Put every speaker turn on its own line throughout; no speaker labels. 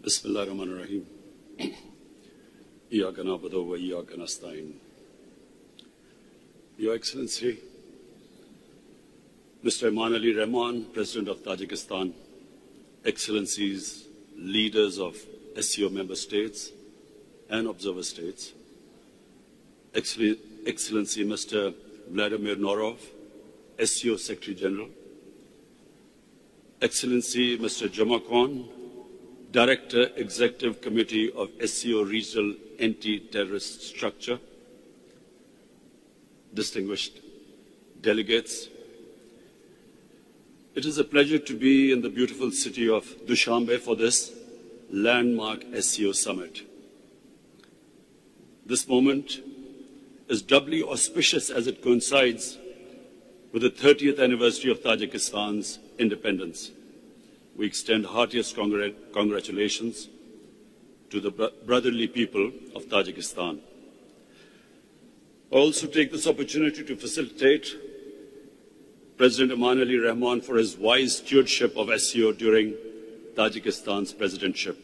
Bismillahirrahmanirrahim. Iyyaka na'budu wa iyyaka nasta'in. Your Excellency, Mr. Imran Ali Rahman, President of Tajikistan, Excellencies, leaders of SCO member states and observer states, Excellency Mr. Vladimir Norov, SCO Secretary General, Excellency Mr. Jamakwan, Director, Executive Committee of SCO Regional Anti-Terrorist Structure, distinguished delegates, it is a pleasure to be in the beautiful city of Dushanbe for this landmark SCO Summit. This moment is doubly auspicious as it coincides with the 30th anniversary of Tajikistan's independence. We extend heartiest congratulations to the brotherly people of Tajikistan. I also take this opportunity to facilitate President Imran Ali Rahman for his wise stewardship of SCO during Tajikistan's presidentship.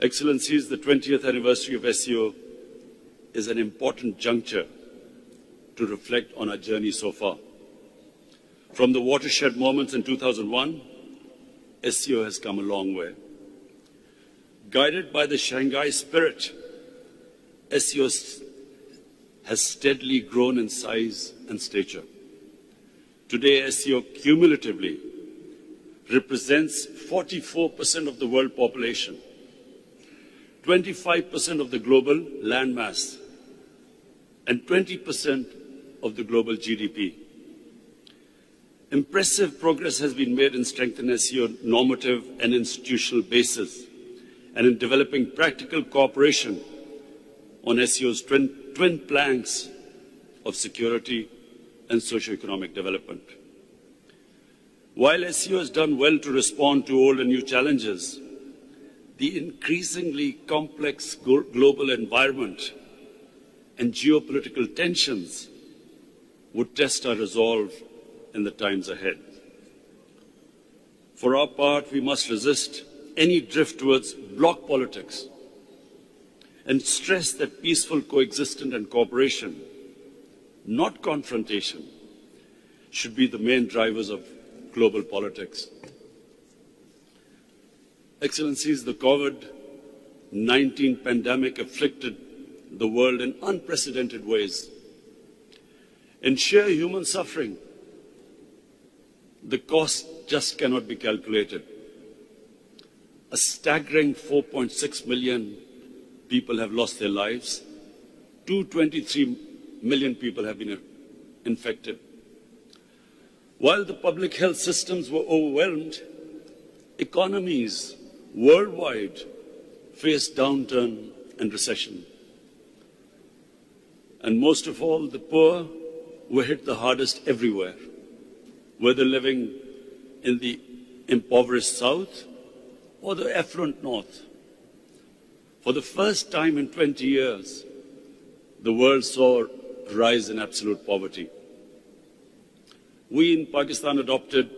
Excellencies, the 20th anniversary of SCO is an important juncture to reflect on our journey so far. From the watershed moments in 2001, SCO has come a long way. Guided by the Shanghai spirit, SCO has steadily grown in size and stature. Today, SCO cumulatively represents 44% of the world population, 25% of the global landmass, and 20% of the global GDP. Impressive progress has been made in strengthening SCO normative and institutional basis and in developing practical cooperation on SCO's twin planks of security and socio-economic development. While SCO has done well to respond to old and new challenges, the increasingly complex global environment and geopolitical tensions would test our resolve in the times ahead. For our part, we must resist any drift towards bloc politics and stress that peaceful coexistence and cooperation, not confrontation, should be the main drivers of global politics. Excellencies, the COVID-19 pandemic afflicted the world in unprecedented ways. In sheer human suffering, the cost just cannot be calculated. A staggering 4.6 million people have lost their lives. 223 million people have been infected. While the public health systems were overwhelmed, economies worldwide faced downturn and recession. And most of all, the poor were hit the hardest everywhere, whether living in the impoverished south or the affluent north. For the first time in 20 years, the world saw a rise in absolute poverty. We in Pakistan adopted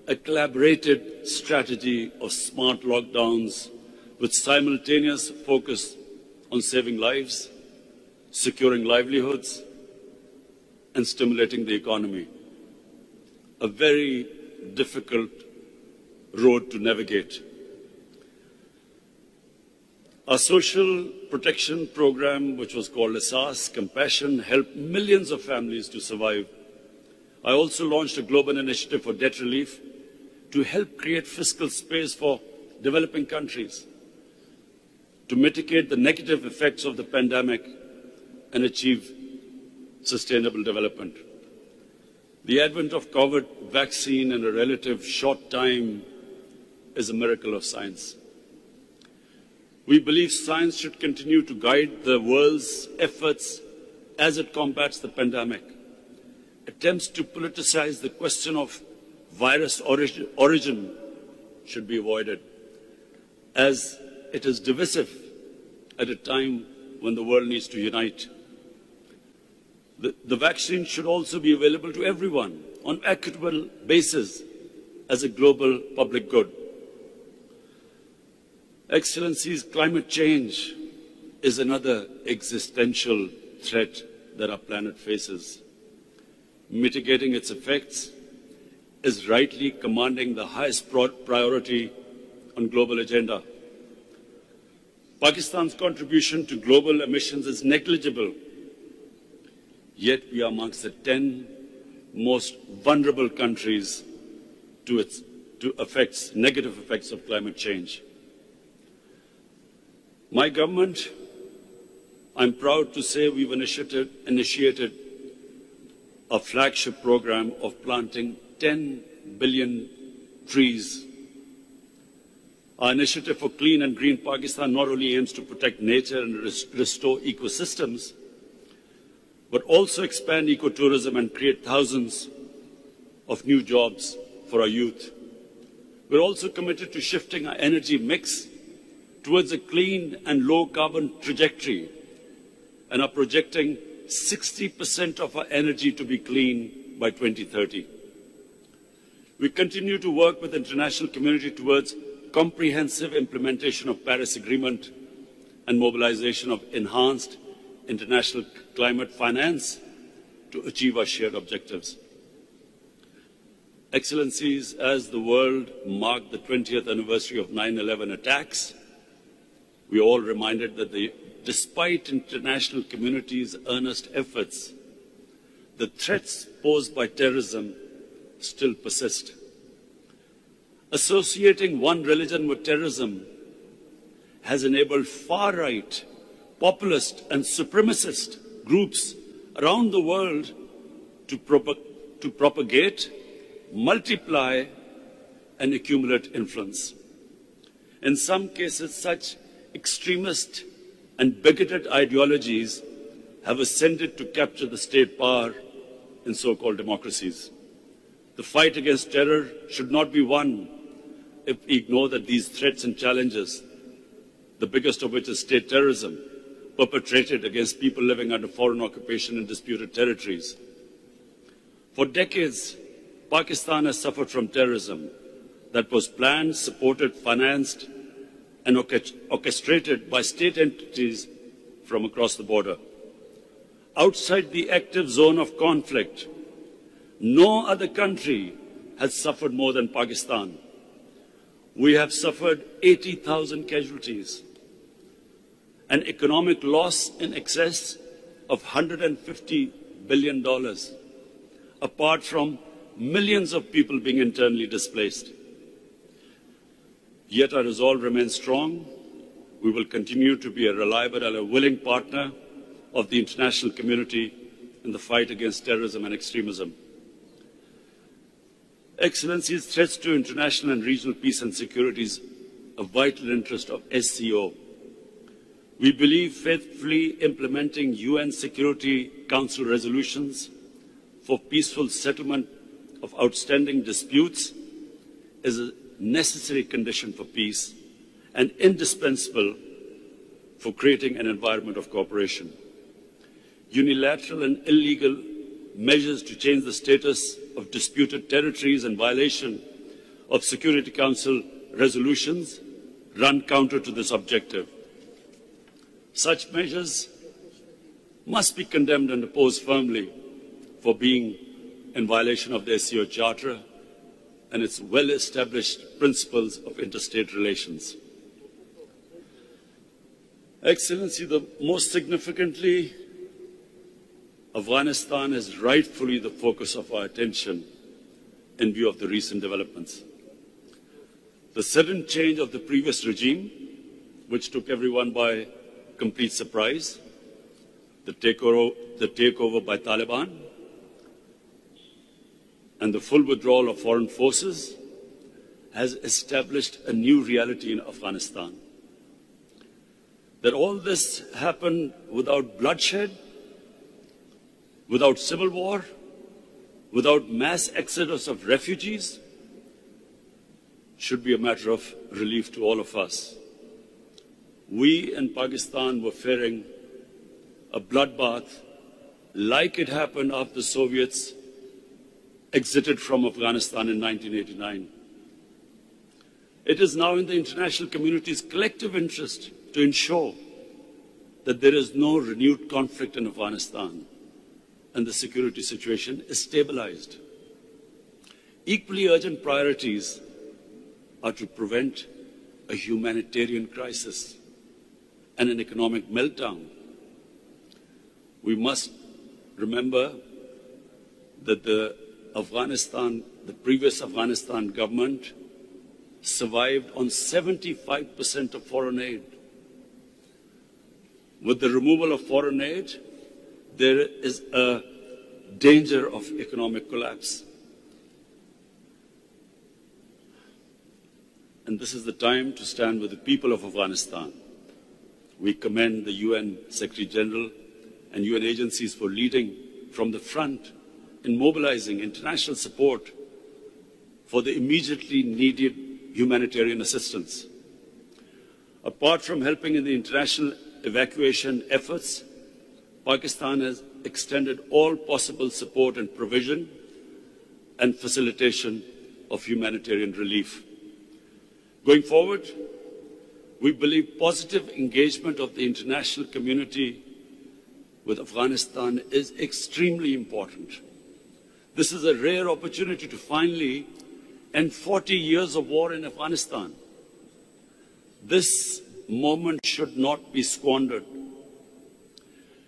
a collaborated strategy of smart lockdowns with simultaneous focus on saving lives, securing livelihoods, and stimulating the economy. A very difficult road to navigate. Our social protection program, which was called SAS, Compassion, helped millions of families to survive. I also launched a global initiative for debt relief to help create fiscal space for developing countries, to mitigate the negative effects of the pandemic and achieve sustainable development. The advent of COVID vaccine in a relative short time is a miracle of science. We believe science should continue to guide the world's efforts as it combats the pandemic. Attempts to politicize the question of virus origin should be avoided, as it is divisive at a time when the world needs to unite. The vaccine should also be available to everyone on an equitable basis as a global public good. Excellencies, climate change is another existential threat that our planet faces. Mitigating its effects is rightly commanding the highest priority on global agenda. Pakistan's contribution to global emissions is negligible, yet we are amongst the 10 most vulnerable countries to negative effects of climate change. My government, I'm proud to say we've initiated a flagship program of planting 10 billion trees. Our initiative for Clean and Green Pakistan not only aims to protect nature and restore ecosystems, but also expand ecotourism and create thousands of new jobs for our youth. We're also committed to shifting our energy mix towards a clean and low-carbon trajectory, and are projecting 60% of our energy to be clean by 2030. We continue to work with the international community towards comprehensive implementation of Paris Agreement and mobilization of enhanced international climate finance to achieve our shared objectives. Excellencies, as the world marked the 20th anniversary of 9/11 attacks, we are all reminded that despite international community's earnest efforts, the threats posed by terrorism still persist. Associating one religion with terrorism has enabled far-right, populist and supremacist groups around the world to propagate, multiply and accumulate influence. In some cases, such extremist and bigoted ideologies have ascended to capture the state power in so-called democracies. The fight against terror should not be won if we ignore that these threats and challenges, the biggest of which is state terrorism, perpetrated against people living under foreign occupation in disputed territories. For decades, Pakistan has suffered from terrorism that was planned, supported, financed, and orchestrated by state entities from across the border. Outside the active zone of conflict, no other country has suffered more than Pakistan. We have suffered 80,000 casualties, an economic loss in excess of $150 billion, apart from millions of people being internally displaced. Yet our resolve remains strong. We will continue to be a reliable and a willing partner of the international community in the fight against terrorism and extremism. Excellencies, threats to international and regional peace and security is a vital interest of SCO. We believe faithfully implementing UN Security Council resolutions for peaceful settlement of outstanding disputes is a necessary condition for peace and indispensable for creating an environment of cooperation. Unilateral and illegal measures to change the status of disputed territories and violation of Security Council resolutions run counter to this objective. Such measures must be condemned and opposed firmly for being in violation of the SCO Charter and its well-established principles of interstate relations. Excellency, most significantly, Afghanistan is rightfully the focus of our attention in view of the recent developments. The sudden change of the previous regime, which took everyone by complete surprise, the takeover by Taliban, and the full withdrawal of foreign forces has established a new reality in Afghanistan. That all this happened without bloodshed, without civil war, without mass exodus of refugees, should be a matter of relief to all of us. We in Pakistan were fearing a bloodbath like it happened after the Soviets exited from Afghanistan in 1989. It is now in the international community's collective interest to ensure that there is no renewed conflict in Afghanistan and the security situation is stabilized. Equally urgent priorities are to prevent a humanitarian crisis and an economic meltdown. We must remember that the previous Afghanistan government survived on 75% of foreign aid. With the removal of foreign aid, there is a danger of economic collapse. And this is the time to stand with the people of Afghanistan. We commend the UN Secretary General and UN agencies for leading from the front in mobilizing international support for the immediately needed humanitarian assistance. Apart from helping in the international evacuation efforts, Pakistan has extended all possible support and provision and facilitation of humanitarian relief. Going forward, we believe positive engagement of the international community with Afghanistan is extremely important. This is a rare opportunity to finally end 40 years of war in Afghanistan. This moment should not be squandered.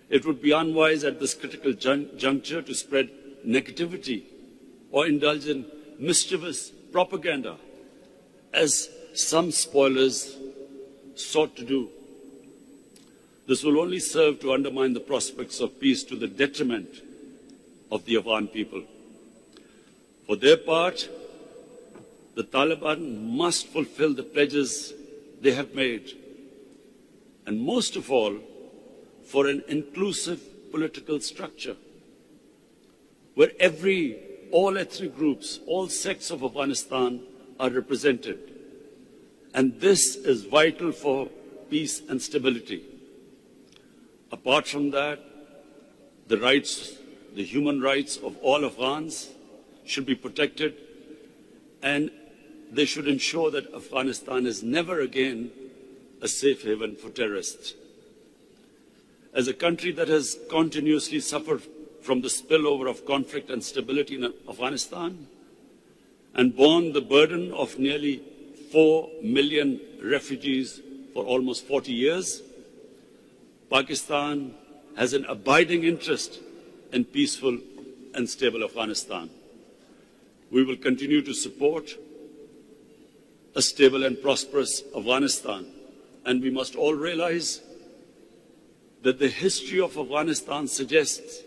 It would be unwise at this critical juncture to spread negativity or indulge in mischievous propaganda, as some spoilers sought to do. This will only serve to undermine the prospects of peace to the detriment of the Afghan people. For their part, the Taliban must fulfill the pledges they have made, and most of all, for an inclusive political structure where all ethnic groups, all sects of Afghanistan are represented. And this is vital for peace and stability. Apart from that, the human rights of all Afghans should be protected, and they should ensure that Afghanistan is never again a safe haven for terrorists. As a country that has continuously suffered from the spillover of conflict and stability in Afghanistan and borne the burden of nearly 4 million refugees for almost 40 years, Pakistan has an abiding interest in peaceful and stable Afghanistan. We will continue to support a stable and prosperous Afghanistan, and we must all realize that the history of Afghanistan suggests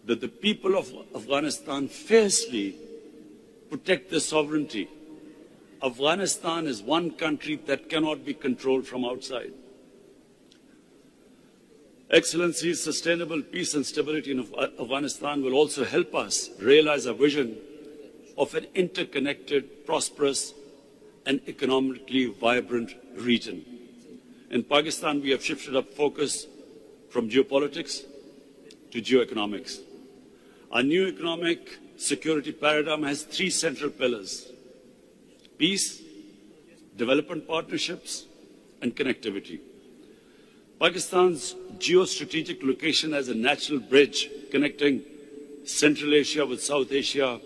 that the people of Afghanistan fiercely protect their sovereignty. Afghanistan is one country that cannot be controlled from outside. Excellencies, sustainable peace and stability in Afghanistan will also help us realize our vision of an interconnected, prosperous, and economically vibrant region. In Pakistan, we have shifted our focus from geopolitics to geoeconomics. Our new economic security paradigm has 3 central pillars: peace, development partnerships, and connectivity. Pakistan's geostrategic location as a natural bridge connecting Central Asia with South Asia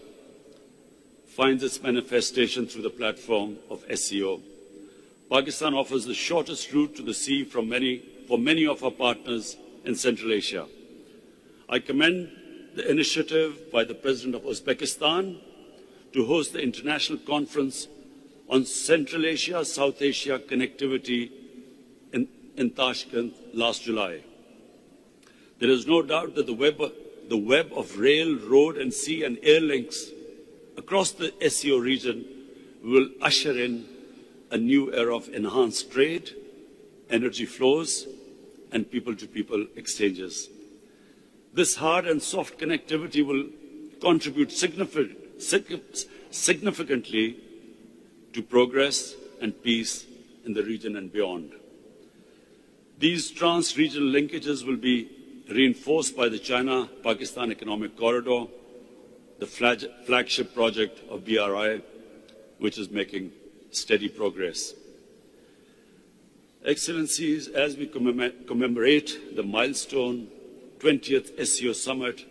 finds its manifestation through the platform of SCO. Pakistan offers the shortest route to the sea for many of our partners in Central Asia. I commend the initiative by the President of Uzbekistan to host the International Conference on Central Asia, South Asia connectivity in Tashkent last July. There is no doubt that the web of rail, road, and sea and air links across the SCO region will usher in a new era of enhanced trade, energy flows, and people-to-people exchanges. This hard and soft connectivity will contribute significantly to progress and peace in the region and beyond. These trans-regional linkages will be reinforced by the China-Pakistan Economic Corridor, the flagship project of BRI, which is making steady progress. Excellencies, as we commemorate the milestone 20th SCO Summit,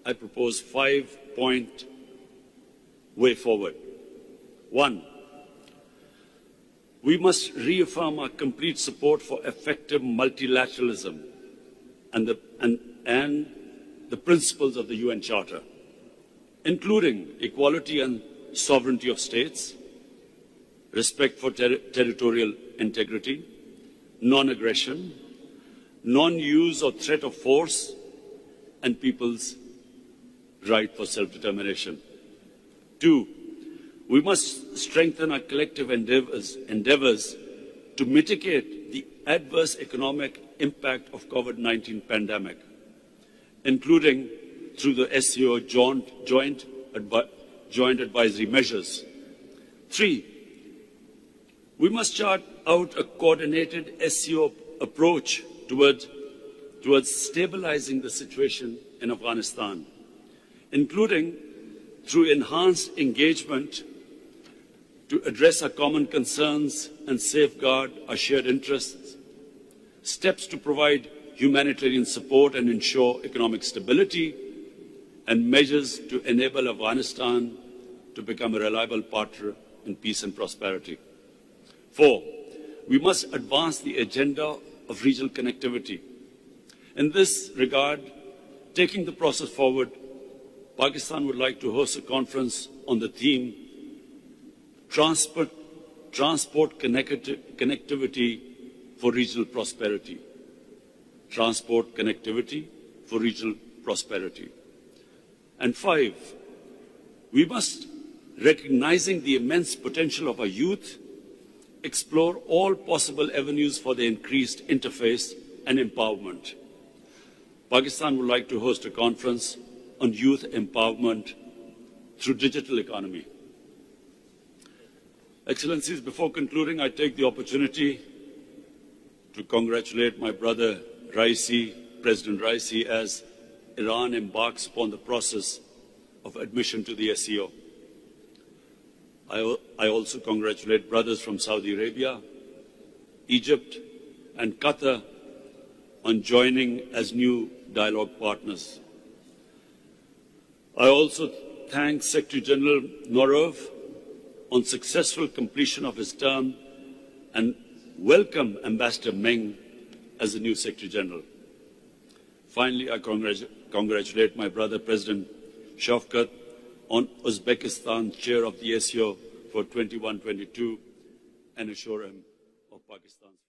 I propose 5-point way forward. 1. We must reaffirm our complete support for effective multilateralism and the principles of the UN Charter, including equality and sovereignty of states, respect for territorial integrity, non-aggression, non-use or threat of force, and people's right for self-determination. 2. We must strengthen our collective endeavors to mitigate the adverse economic impact of COVID-19 pandemic, including through the SCO joint advisory measures. 3. We must chart out a coordinated SCO approach towards stabilizing the situation in Afghanistan, including through enhanced engagement to address our common concerns and safeguard our shared interests, steps to provide humanitarian support and ensure economic stability, and measures to enable Afghanistan to become a reliable partner in peace and prosperity. 4. We must advance the agenda of regional connectivity. In this regard, taking the process forward, Pakistan would like to host a conference on the theme Transport Connectivity for Regional Prosperity. Transport Connectivity for Regional Prosperity. And 5, we must, recognizing the immense potential of our youth, explore all possible avenues for their increased interface and empowerment. Pakistan would like to host a conference on youth empowerment through digital economy. Excellencies, before concluding, I take the opportunity to congratulate my brother Raisi, President Raisi, as Iran embarks upon the process of admission to the SCO. I also congratulate brothers from Saudi Arabia, Egypt, and Qatar on joining as new dialogue partners. I also thank Secretary General Norov on successful completion of his term and welcome Ambassador Meng as the new Secretary General. Finally, I congratulate my brother President Shavkat on Uzbekistan's chair of the SCO for 21-22 and assure him of Pakistan's